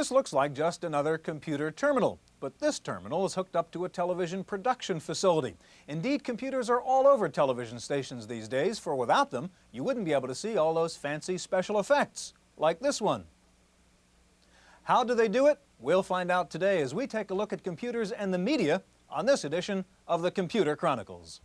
This looks like just another computer terminal, but this terminal is hooked up to a television production facility. Indeed, computers are all over television stations these days, for without them, you wouldn't be able to see all those fancy special effects, like this one. How do they do it? We'll find out today as we take a look at computers and the media on this edition of the Computer Chronicles.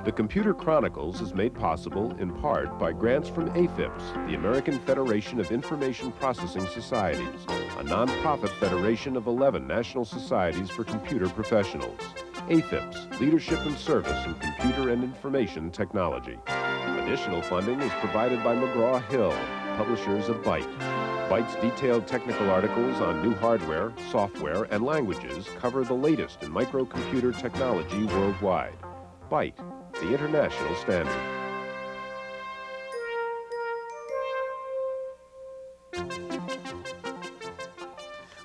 The Computer Chronicles is made possible in part by grants from AFIPS, the American Federation of Information Processing Societies, a non-profit federation of 11 national societies for computer professionals. AFIPS, Leadership and Service in Computer and Information Technology. Additional funding is provided by McGraw-Hill, publishers of Byte. Byte's detailed technical articles on new hardware, software, and languages cover the latest in microcomputer technology worldwide. Byte, the international standard.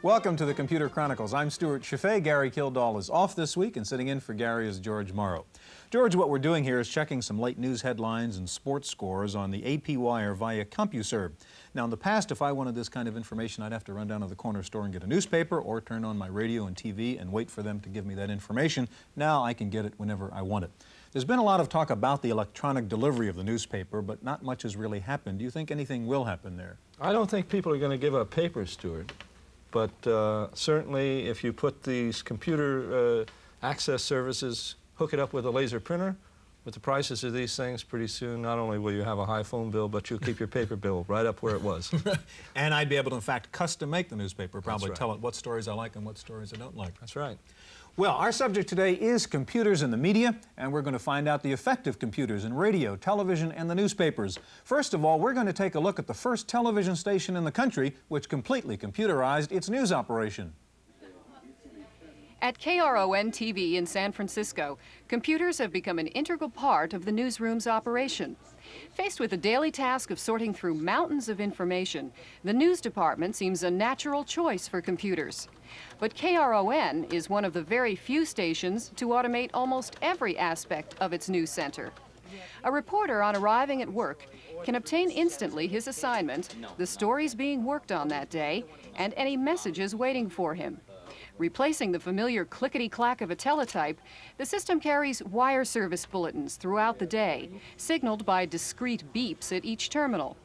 Welcome to the Computer Chronicles. I'm Stuart Chaffee. Gary Kildall is off this week, and sitting in for Gary is George Morrow. George, what we're doing here is checking some late news headlines and sports scores on the AP wire via CompuServe. Now, in the past, if I wanted this kind of information, I'd have to run down to the corner store and get a newspaper or turn on my radio and TV and wait for them to give me that information. Now I can get it whenever I want it. There's been a lot of talk about the electronic delivery of the newspaper, but not much has really happened. Do you think anything will happen there? I don't think people are going to give up paper, Stuart. But certainly if you put these computer access services, hook it up with a laser printer, with the prices of these things, pretty soon not only will you have a high phone bill, but you'll keep your paper bill right up where it was. And I'd be able to, in fact, custom make the newspaper, probably right. Tell it what stories I like and what stories I don't like. That's right. Well, our subject today is computers and the media, and we're going to find out the effect of computers in radio, television, and the newspapers. First of all, we're going to take a look at the first television station in the country which completely computerized its news operation. At KRON TV in San Francisco, computers have become an integral part of the newsroom's operation. Faced with the daily task of sorting through mountains of information, the news department seems a natural choice for computers. But KRON is one of the very few stations to automate almost every aspect of its news center. A reporter on arriving at work can obtain instantly his assignment, the stories being worked on that day, and any messages waiting for him. Replacing the familiar clickety-clack of a teletype, the system carries wire service bulletins throughout the day, signaled by discrete beeps at each terminal.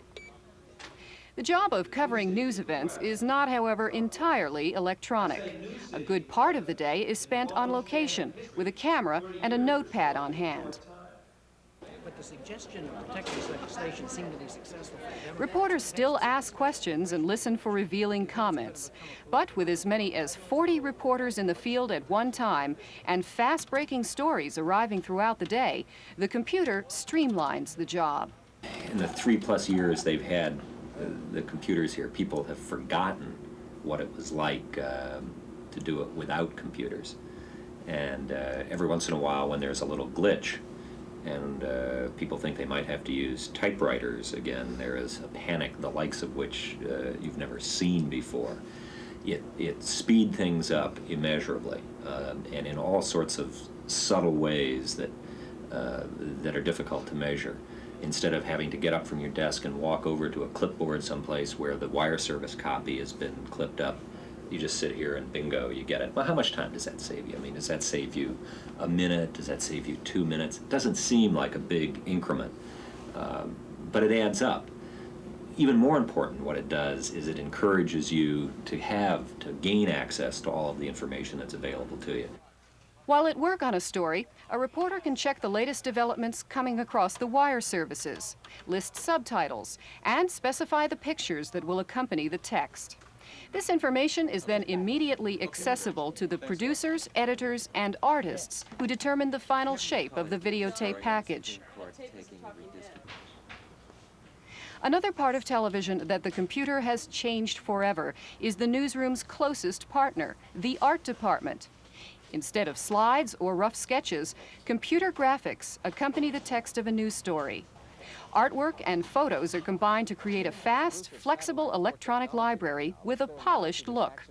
The job of covering news events is not, however, entirely electronic. A good part of the day is spent on location, with a camera and a notepad on hand. But the suggestion of protecting such a station seemed to be successful. Reporters still ask questions and listen for revealing comments. But with as many as 40 reporters in the field at one time and fast-breaking stories arriving throughout the day, the computer streamlines the job. In the 3+ years they've had the computers here, people have forgotten what it was like to do it without computers. And every once in a while, when there's a little glitch, and people think they might have to use typewriters again, there is a panic, the likes of which you've never seen before. It speed things up immeasurably, and in all sorts of subtle ways that are difficult to measure. Instead of having to get up from your desk and walk over to a clipboard someplace where the wire service copy has been clipped up, you just sit here and bingo, you get it. Well, how much time does that save you? I mean, does that save you a minute? Does that save you 2 minutes? It doesn't seem like a big increment, but it adds up. Even more important, what it does is it encourages you to gain access to all of the information that's available to you. While at work on a story, a reporter can check the latest developments coming across the wire services, list subtitles, and specify the pictures that will accompany the text. This information is then immediately accessible to the producers, editors, and artists who determine the final shape of the videotape package. Another part of television that the computer has changed forever is the newsroom's closest partner, the art department. Instead of slides or rough sketches, computer graphics accompany the text of a news story. Artwork and photos are combined to create a fast, flexible electronic library with a polished look.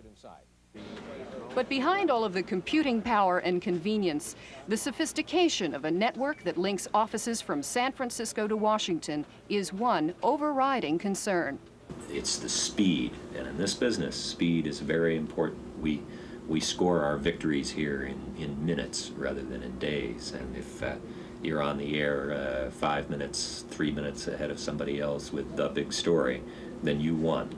But behind all of the computing power and convenience, the sophistication of a network that links offices from San Francisco to Washington is one overriding concern. It's the speed, and in this business, speed is very important. We score our victories here in minutes rather than in days, and if you're on the air 5 minutes, 3 minutes ahead of somebody else with the big story, then you won.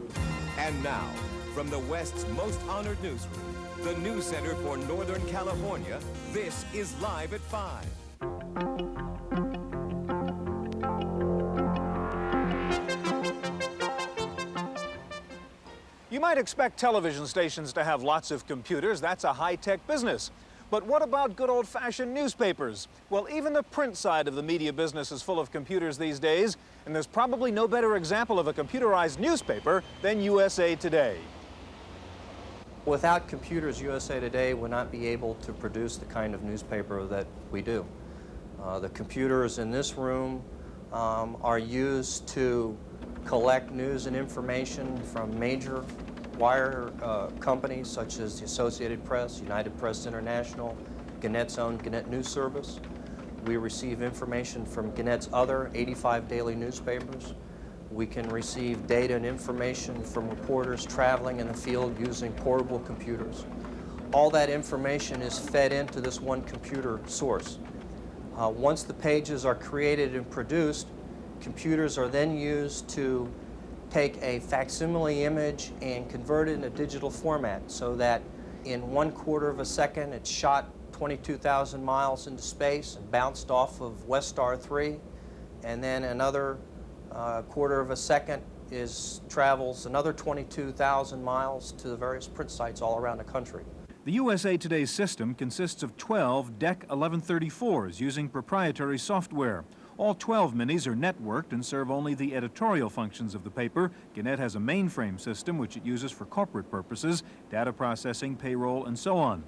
And now, from the West's most honored newsroom, the news center for Northern California, this is Live at 5. You might expect television stations to have lots of computers. That's a high-tech business. But what about good old-fashioned newspapers? Well, even the print side of the media business is full of computers these days, and there's probably no better example of a computerized newspaper than USA Today. Without computers, USA Today would not be able to produce the kind of newspaper that we do. The computers in this room are used to collect news and information from major wire companies such as the Associated Press, United Press International, Gannett's own Gannett News Service. We receive information from Gannett's other 85 daily newspapers. We can receive data and information from reporters traveling in the field using portable computers. All that information is fed into this one computer source. Once the pages are created and produced, computers are then used to take a facsimile image and convert it in a digital format so that in 1/4 of a second it's shot 22,000 miles into space and bounced off of Westar 3, and then another 1/4 of a second travels another 22,000 miles to the various print sites all around the country. The USA Today system consists of 12 DEC 1134s using proprietary software. All 12 minis are networked and serve only the editorial functions of the paper. Gannett has a mainframe system which it uses for corporate purposes, data processing, payroll, and so on.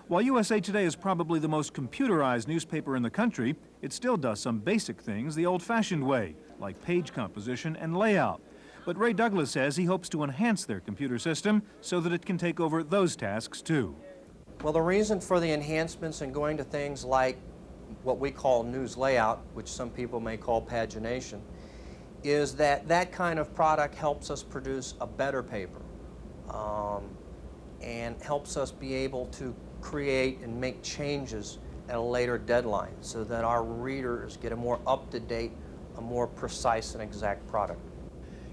While USA Today is probably the most computerized newspaper in the country, it still does some basic things the old-fashioned way, like page composition and layout. But Ray Douglas says he hopes to enhance their computer system so that it can take over those tasks too. Well, the reason for the enhancements and going to things like what we call news layout, which some people may call pagination, is that that kind of product helps us produce a better paper and helps us be able to create and make changes at a later deadline so that our readers get a more up-to-date, a more precise and exact product.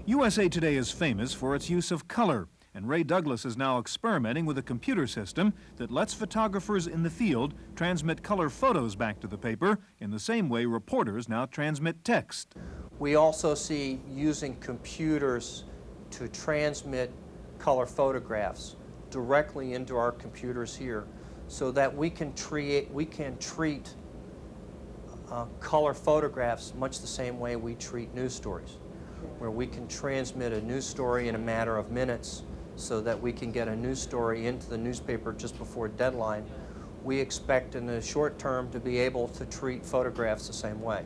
USA Today is famous for its use of color, and Ray Douglas is now experimenting with a computer system that lets photographers in the field transmit color photos back to the paper in the same way reporters now transmit text. We also see using computers to transmit color photographs directly into our computers here so that we can treat color photographs much the same way we treat news stories, where we can transmit a news story in a matter of minutes so that we can get a news story into the newspaper just before deadline. We expect in the short term to be able to treat photographs the same way,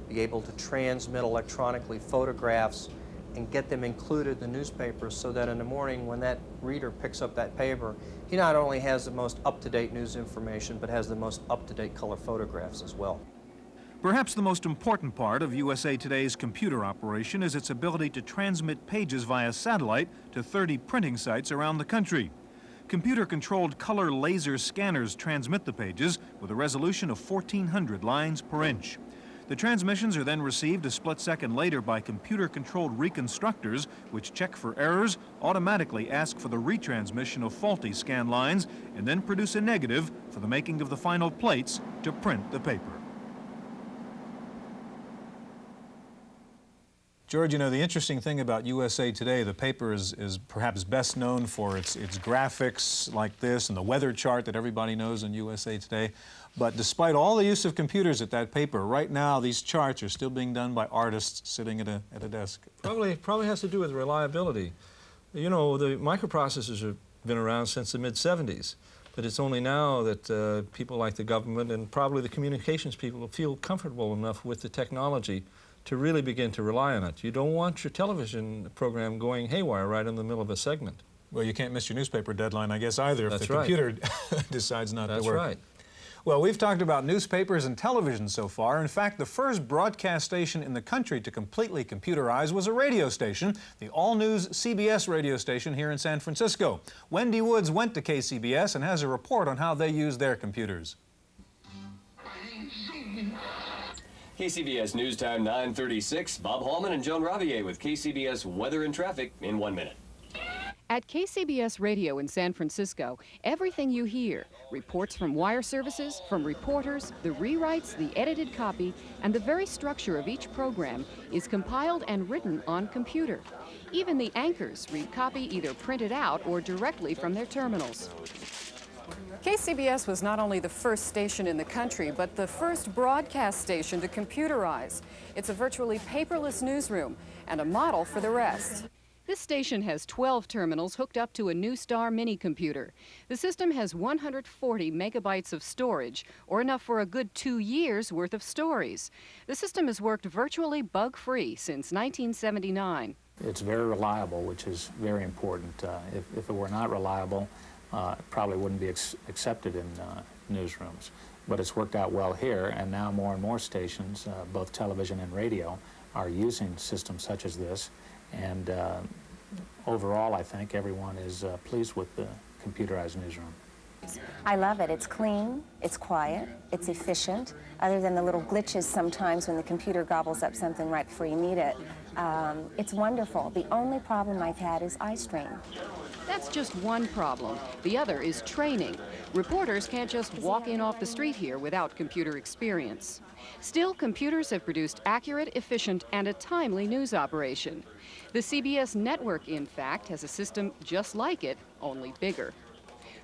be able to transmit electronically photographs and get them included in the newspaper so that in the morning when that reader picks up that paper, he not only has the most up-to-date news information, but has the most up-to-date color photographs as well. Perhaps the most important part of USA Today's computer operation is its ability to transmit pages via satellite to 30 printing sites around the country. Computer-controlled color laser scanners transmit the pages with a resolution of 1,400 lines per inch. The transmissions are then received a split second later by computer-controlled reconstructors, which check for errors, automatically ask for the retransmission of faulty scan lines, and then produce a negative for the making of the final plates to print the paper. George, you know, the interesting thing about USA Today, the paper is perhaps best known for its graphics like this and the weather chart that everybody knows in USA Today. But despite all the use of computers at that paper, right now these charts are still being done by artists sitting at a desk. Probably has to do with reliability. You know, the microprocessors have been around since the mid-'70s, but it's only now that people like the government and probably the communications people feel comfortable enough with the technology to really begin to rely on it. You don't want your television program going haywire right in the middle of a segment. Well, you can't miss your newspaper deadline, I guess, either if That's the right. computer decides not to work. That's right. Well, we've talked about newspapers and television so far. In fact, the first broadcast station in the country to completely computerize was a radio station, the all-news CBS radio station here in San Francisco. Wendy Woods went to KCBS and has a report on how they use their computers. KCBS News Time 9:36. Bob Hallman and Joan Ravier with KCBS weather and traffic in 1 minute. At KCBS Radio in San Francisco, everything you hear, reports from wire services, from reporters, the rewrites, the edited copy, and the very structure of each program is compiled and written on computer. Even the anchors read copy either printed out or directly from their terminals. KCBS was not only the first station in the country, but the first broadcast station to computerize. It's a virtually paperless newsroom and a model for the rest. This station has 12 terminals hooked up to a newstar mini computer. The system has 140 megabytes of storage, or enough for a good 2 years' worth of stories. The system has worked virtually bug-free since 1979. It's very reliable, which is very important. If it were not reliable, it probably wouldn't be accepted in newsrooms. But it's worked out well here, and now more and more stations, both television and radio, are using systems such as this. And overall, I think everyone is pleased with the computerized newsroom. I love it. It's clean, it's quiet, it's efficient. Other than the little glitches sometimes when the computer gobbles up something right before you need it, it's wonderful. The only problem I've had is eye strain. That's just one problem. The other is training. Reporters can't just walk in off the street here without computer experience. Still, computers have produced accurate, efficient, and a timely news operation. The CBS network, in fact, has a system just like it, only bigger.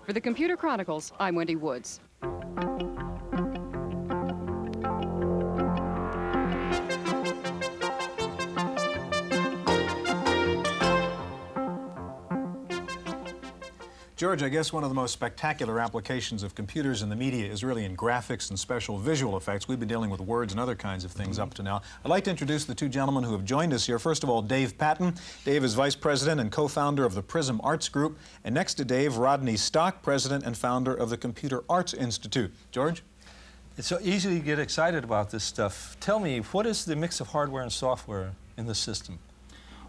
For the Computer Chronicles, I'm Wendy Woods. George, I guess one of the most spectacular applications of computers in the media is really in graphics and special visual effects. We've been dealing with words and other kinds of things up to now. I'd like to introduce the two gentlemen who have joined us here. First of all, Dave Patton. Dave is Vice President and co-founder of the Prism Arts Group. And next to Dave, Rodney Stock, President and founder of the Computer Arts Institute. George? It's so easy to get excited about this stuff. Tell me, what is the mix of hardware and software in the system?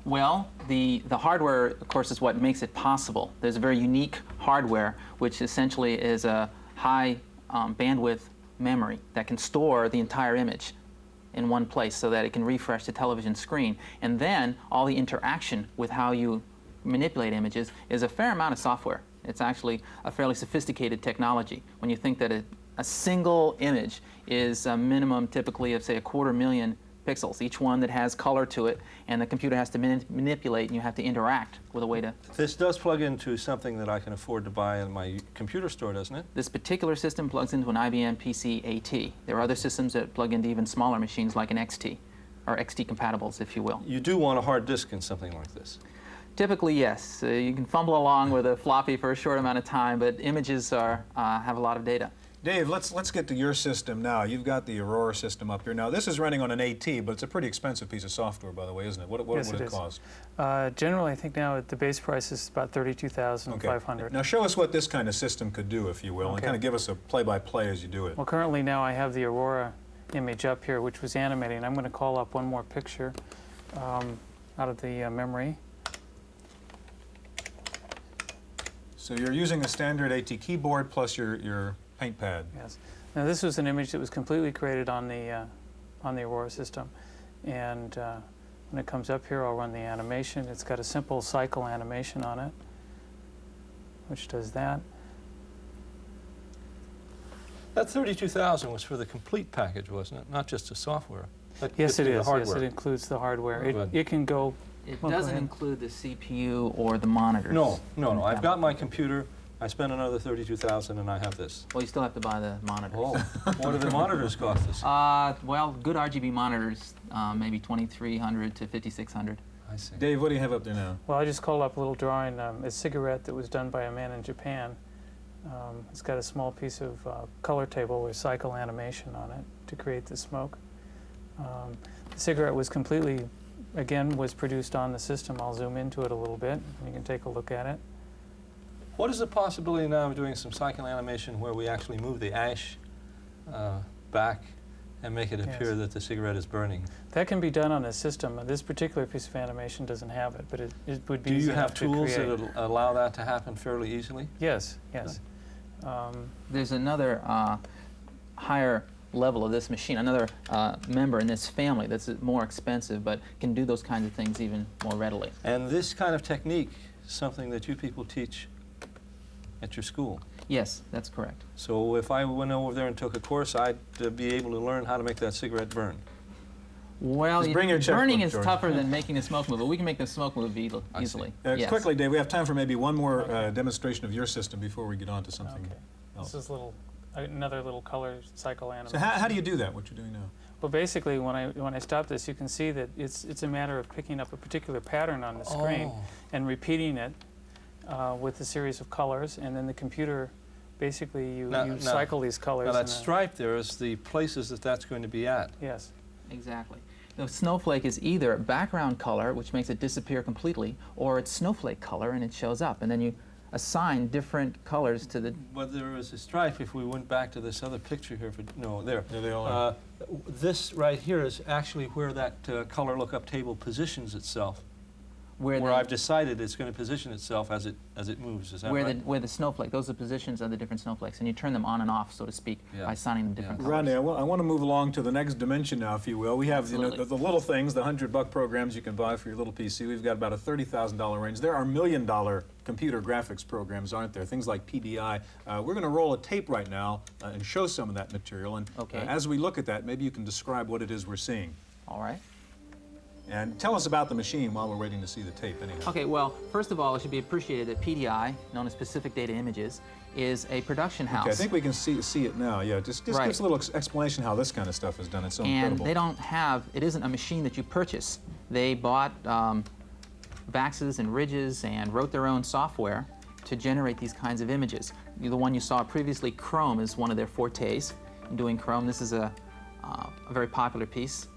Well, the hardware, of course, is what makes it possible. There's a very unique hardware, which essentially is a high bandwidth memory that can store the entire image in one place so that it can refresh the television screen. And then all the interaction with how you manipulate images is a fair amount of software. It's actually a fairly sophisticated technology. When you think that a single image is a minimum typically of, say, 250,000 pixels, each one that has color to it, and the computer has to manipulate, and you have to interact with a way to... This does plug into something that I can afford to buy in my computer store, doesn't it? This particular system plugs into an IBM PC AT. There are other systems that plug into even smaller machines like an XT, or XT compatibles, if you will. You do want a hard disk in something like this? Typically, yes. You can fumble along with a floppy for a short amount of time, but images have a lot of data. Dave, let's get to your system now. You've got the Aurora system up here. Now, this is running on an AT, but it's a pretty expensive piece of software, by the way, isn't it? What Yes, would it cost? Generally, I think now the base price is about $32,500. Okay. Now, show us what this kind of system could do, if you will, and kind of give us a play-by-play as you do it. Well, currently now I have the Aurora image up here, which was animating. I'm going to call up one more picture out of the memory. So you're using a standard AT keyboard plus your paint pad. Yes. Now this was an image that was completely created on the Aurora system, and when it comes up here, I'll run the animation. It's got a simple cycle animation on it, which does that. That $32,000 was for the complete package, wasn't it? Not just the software. Yes, it is. Yes, it includes the hardware. It can go. It doesn't include the CPU or the monitors. No. I've got my computer. I spent another $32,000 and I have this. Well, you still have to buy the monitors. Oh, what do the monitors cost us? Well, good RGB monitors, maybe $2,300 to $5,600. I see. Dave, what do you have up there now? Well, I just called up a little drawing, a cigarette that was done by a man in Japan. It's got a small piece of color table with cycle animation on it to create the smoke. The cigarette was completely, again, was produced on the system. I'll zoom into it a little bit. You can take a look at it. What is the possibility now of doing some cycle animation where we actually move the ash back and make it appear that the cigarette is burning? That can be done on a system. This particular piece of animation doesn't have it, but it would be Do you easy have enough to tools create. that allow that to happen fairly easily? Yes, yes. There's another higher level of this machine, another member in this family that's more expensive but can do those kinds of things even more readily. And this kind of technique is something that you people teach at your school? Yes, that's correct. So if I went over there and took a course, I'd be able to learn how to make that cigarette burn? Well, burning is tougher than making the smoke move, but we can make the smoke move easily. Yes. Quickly, Dave, we have time for maybe one more demonstration of your system before we get on to something else. This is another little color cycle animation. So how do you do that, what you're doing now? Well, basically, when I stop this, you can see that it's a matter of picking up a particular pattern on the screen and repeating it with a series of colors, and then the computer, basically, you cycle these colors. Now that stripe there is the places that that's going to be at. Yes. Exactly. The snowflake is either background color, which makes it disappear completely, or it's snowflake color and it shows up, and then you assign different colors to the... But there is a stripe, if we went back to this other picture here, there they all are. This right here is actually where that color lookup table positions itself. Where I've decided it's going to position itself as it moves. Is that right? Where the snowflake, those are the positions of the different snowflakes, and you turn them on and off, so to speak, by assigning them different colors. Rodney, I want to move along to the next dimension now, if you will. We have the little things, the $100 programs you can buy for your little PC. We've got about a $30,000 range. There are $1 million computer graphics programs, aren't there? Things like PDI. We're going to roll a tape right now and show some of that material. And as we look at that, maybe you can describe what it is we're seeing. All right. And tell us about the machine while we're waiting to see the tape, anyhow. Okay, well, first of all, it should be appreciated that PDI, known as Pacific Data Images, is a production house. Okay, I think we can see it now. Yeah, just give us a little explanation how this kind of stuff is done. It's so incredible. And they don't have, it isn't a machine that you purchase. They bought Vaxes and Ridges and wrote their own software to generate these kinds of images. The one you saw previously, Chrome, is one of their fortes in doing Chrome. This is a very popular piece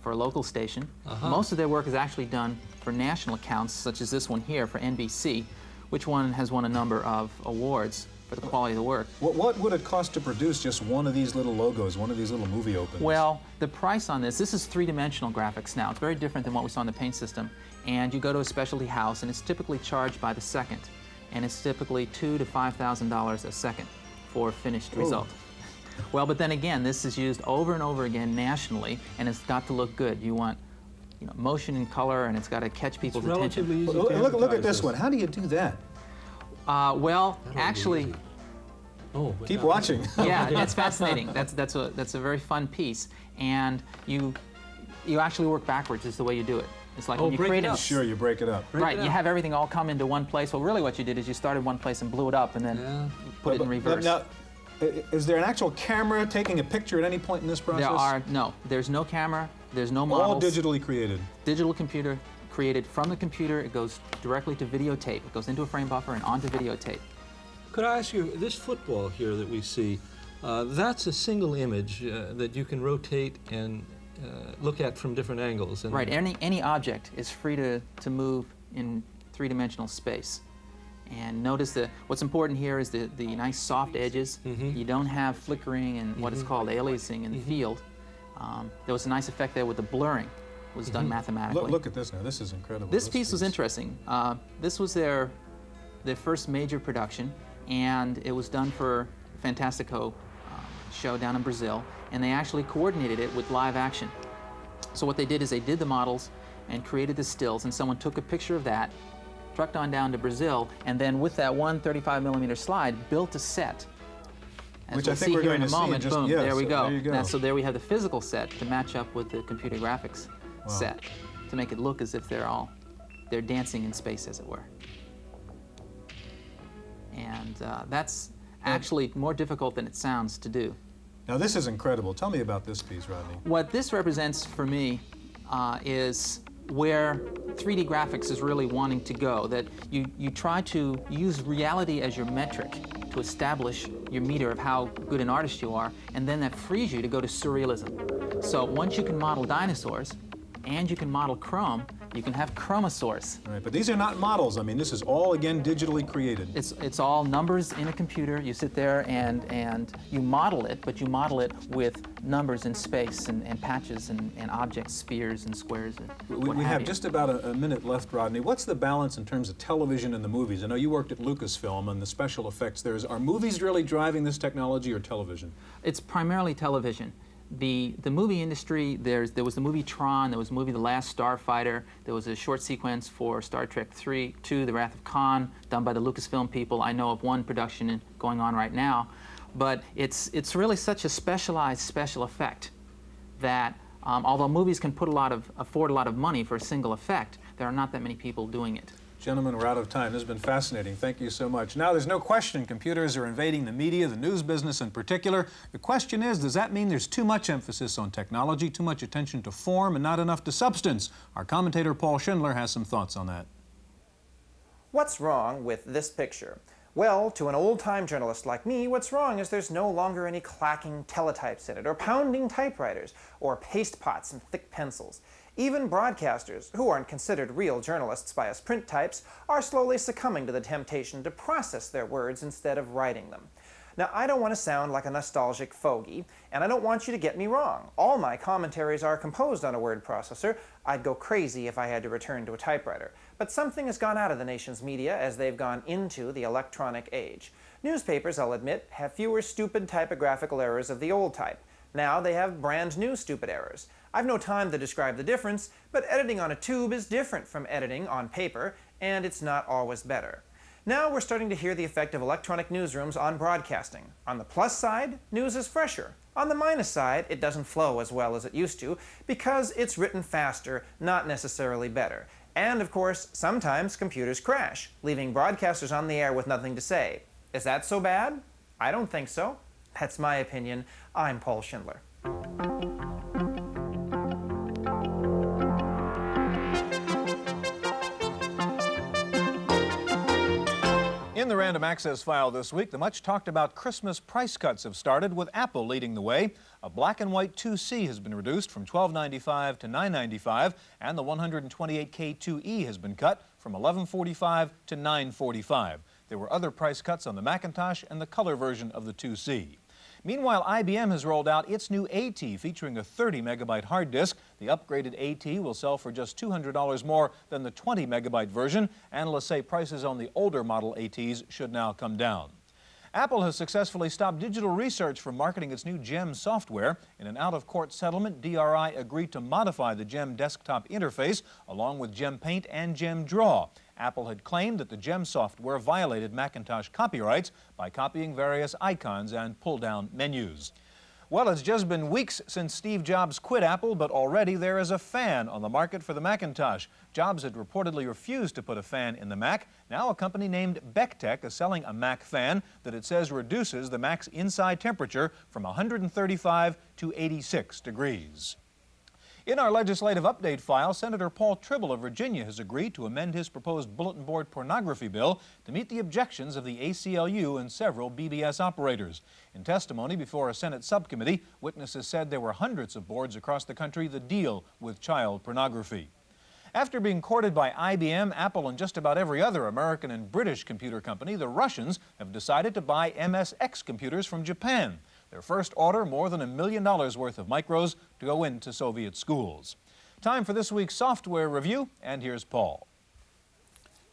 for a local station. Most of their work is actually done for national accounts, such as this one here for NBC, which one has won a number of awards for the quality of the work. What would it cost to produce just one of these little logos, one of these little movie openings? Well, the price on this is three-dimensional graphics now. It's very different than what we saw in the paint system. And you go to a specialty house, and it's typically charged by the second. And it's typically $2,000 to $5,000 a second for a finished result. Well, but then again, this is used over and over again nationally, and it's got to look good. You want, motion and color, and it's got to catch people's attention. Look at this one. How do you do that? Well, actually, keep watching. Yeah, it's fascinating. That's a very fun piece, and you actually work backwards. Is the way you do it. It's like when you create it. Sure, you break it up. Right, you have everything all come into one place. Well, really, what you did is you started one place and blew it up, and then put it in reverse. Now, is there an actual camera taking a picture at any point in this process? There's no camera, there's no models. All digitally created. Digital computer created from the computer. It goes directly to videotape. It goes into a frame buffer and onto videotape. Could I ask you, this football here that we see, that's a single image that you can rotate and look at from different angles. Right, any object is free to move in three-dimensional space. And notice that what's important here is the nice soft edges. You don't have flickering and what is called aliasing in the field. There was a nice effect there with the blurring. It was done mathematically. Look at this now. This is incredible. This piece was interesting. This was their first major production, and it was done for Fantastico show down in Brazil, and they actually coordinated it with live action. So what they did is they did the models and created the stills, and someone took a picture of that, trucked on down to Brazil, and then with that one 35mm slide, built a set. As Which we'll I think see we're here going in a to moment. see. Boom, there we go. There you go. So there we have the physical set to match up with the computer graphics set, to make it look as if they're dancing in space, as it were. And that's actually more difficult than it sounds to do. Now this is incredible. Tell me about this piece, Rodney. What this represents for me is where 3D graphics is really wanting to go, that you try to use reality as your metric to establish your meter of how good an artist you are, and then that frees you to go to surrealism. So once you can model dinosaurs, and you can model chrome, you can have chromosaurs. Right, but these are not models. I mean, this is all, again, digitally created. It's all numbers in a computer. You sit there and you model it, but you model it with numbers in space and patches and objects, spheres and squares. And we have just about a minute left, Rodney. What's the balance in terms of television and the movies? I know you worked at Lucasfilm and the special effects there. Are movies really driving this technology or television? It's primarily television. The movie industry, there was the movie Tron, there was the movie The Last Starfighter, there was a short sequence for Star Trek II, The Wrath of Khan, done by the Lucasfilm people. I know of one production going on right now. But it's really such a specialized special effect that although movies can afford a lot of money for a single effect, there are not that many people doing it. Gentlemen, we're out of time. This has been fascinating. Thank you so much. Now, there's no question computers are invading the media, the news business in particular. The question is, does that mean there's too much emphasis on technology, too much attention to form, and not enough to substance? Our commentator, Paul Schindler, has some thoughts on that. What's wrong with this picture? Well, to an old-time journalist like me, what's wrong is there's no longer any clacking teletypes in it, or pounding typewriters, or paste pots and thick pencils. Even broadcasters, who aren't considered real journalists by us print types, are slowly succumbing to the temptation to process their words instead of writing them. Now, I don't want to sound like a nostalgic fogey, and I don't want you to get me wrong. All my commentaries are composed on a word processor. I'd go crazy if I had to return to a typewriter. But something has gone out of the nation's media as they've gone into the electronic age. Newspapers, I'll admit, have fewer stupid typographical errors of the old type. Now they have brand new stupid errors. I've no time to describe the difference, but editing on a tube is different from editing on paper, and it's not always better. Now we're starting to hear the effect of electronic newsrooms on broadcasting. On the plus side, news is fresher. On the minus side, it doesn't flow as well as it used to because it's written faster, not necessarily better. And of course, sometimes computers crash, leaving broadcasters on the air with nothing to say. Is that so bad? I don't think so. That's my opinion. I'm Paul Schindler. In the random access file this week, the much talked about Christmas price cuts have started, with Apple leading the way. A black and white 2C has been reduced from $12.95 to $9.95, and the 128K 2E has been cut from $11.45 to $9.45. There were other price cuts on the Macintosh and the color version of the 2C. Meanwhile, IBM has rolled out its new AT featuring a 30-megabyte hard disk. The upgraded AT will sell for just $200 more than the 20-megabyte version. Analysts say prices on the older model ATs should now come down. Apple has successfully stopped Digital Research from marketing its new GEM software. In an out-of-court settlement, DRI agreed to modify the GEM desktop interface along with GEM Paint and GEM Draw. Apple had claimed that the GEM software violated Macintosh copyrights by copying various icons and pull-down menus. Well, it's just been weeks since Steve Jobs quit Apple, but already there is a fan on the market for the Macintosh. Jobs had reportedly refused to put a fan in the Mac. Now a company named Bectech is selling a Mac fan that it says reduces the Mac's inside temperature from 135 to 86 degrees. In our legislative update file, Senator Paul Tribble of Virginia has agreed to amend his proposed bulletin board pornography bill to meet the objections of the ACLU and several BBS operators. In testimony before a Senate subcommittee, witnesses said there were hundreds of boards across the country that deal with child pornography. After being courted by IBM, Apple, and just about every other American and British computer company, the Russians have decided to buy MSX computers from Japan. Their first order, more than $1 million worth of micros to go into Soviet schools. Time for this week's software review, and here's Paul.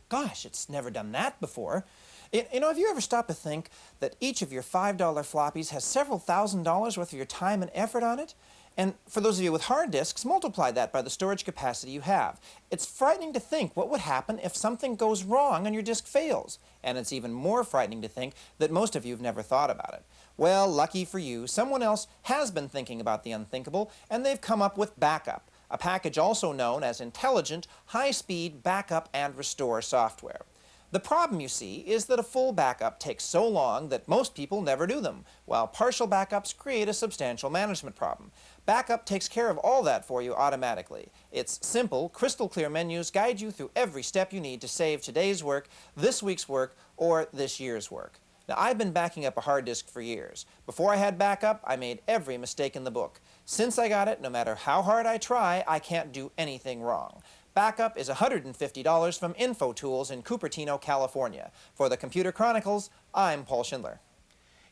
Gosh, it's never done that before. You know, have you ever stopped to think that each of your $5 floppies has several $1,000s worth of your time and effort on it? And for those of you with hard disks, multiply that by the storage capacity you have. It's frightening to think what would happen if something goes wrong and your disk fails. And it's even more frightening to think that most of you have never thought about it. Well, lucky for you, someone else has been thinking about the unthinkable, and they've come up with Backup, a package also known as intelligent, high-speed backup and restore software. The problem, you see, is that a full backup takes so long that most people never do them, while partial backups create a substantial management problem. Backup takes care of all that for you automatically. Its simple, crystal clear menus guide you through every step you need to save today's work, this week's work, or this year's work. Now, I've been backing up a hard disk for years. Before I had backup, I made every mistake in the book. Since I got it, no matter how hard I try, I can't do anything wrong. Backup is $150 from InfoTools in Cupertino, California. For the Computer Chronicles, I'm Paul Schindler.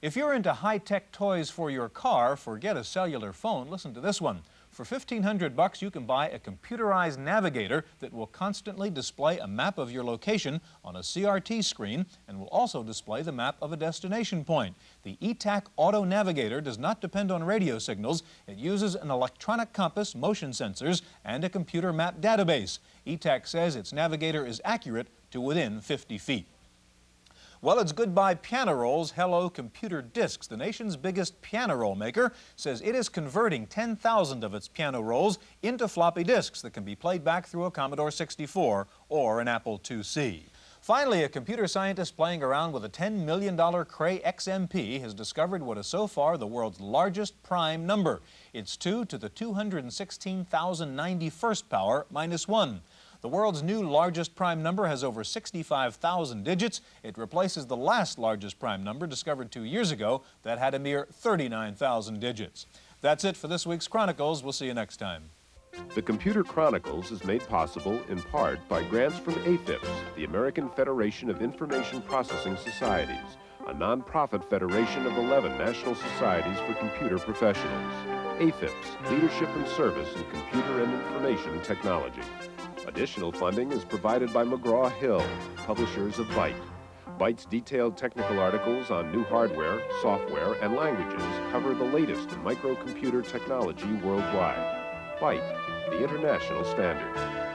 If you're into high-tech toys for your car, forget a cellular phone. Listen to this one. For $1,500, you can buy a computerized navigator that will constantly display a map of your location on a CRT screen and will also display the map of a destination point. The ETAC Auto Navigator does not depend on radio signals. It uses an electronic compass, motion sensors, and a computer map database. ETAC says its navigator is accurate to within 50 feet. Well, it's goodbye piano rolls, hello computer discs. The nation's biggest piano roll maker says it is converting 10,000 of its piano rolls into floppy disks that can be played back through a Commodore 64 or an Apple IIc. Finally, a computer scientist playing around with a $10 million Cray XMP has discovered what is so far the world's largest prime number. It's 2 to the 216,091st power minus 1. The world's new largest prime number has over 65,000 digits. It replaces the last largest prime number discovered 2 years ago that had a mere 39,000 digits. That's it for this week's Chronicles. We'll see you next time. The Computer Chronicles is made possible in part by grants from AFIPS, the American Federation of Information Processing Societies, a nonprofit federation of 11 national societies for computer professionals. AFIPS, Leadership and Service in Computer and Information Technology. Additional funding is provided by McGraw-Hill, publishers of Byte. Byte's detailed technical articles on new hardware, software, and languages cover the latest in microcomputer technology worldwide. Byte, the international standard.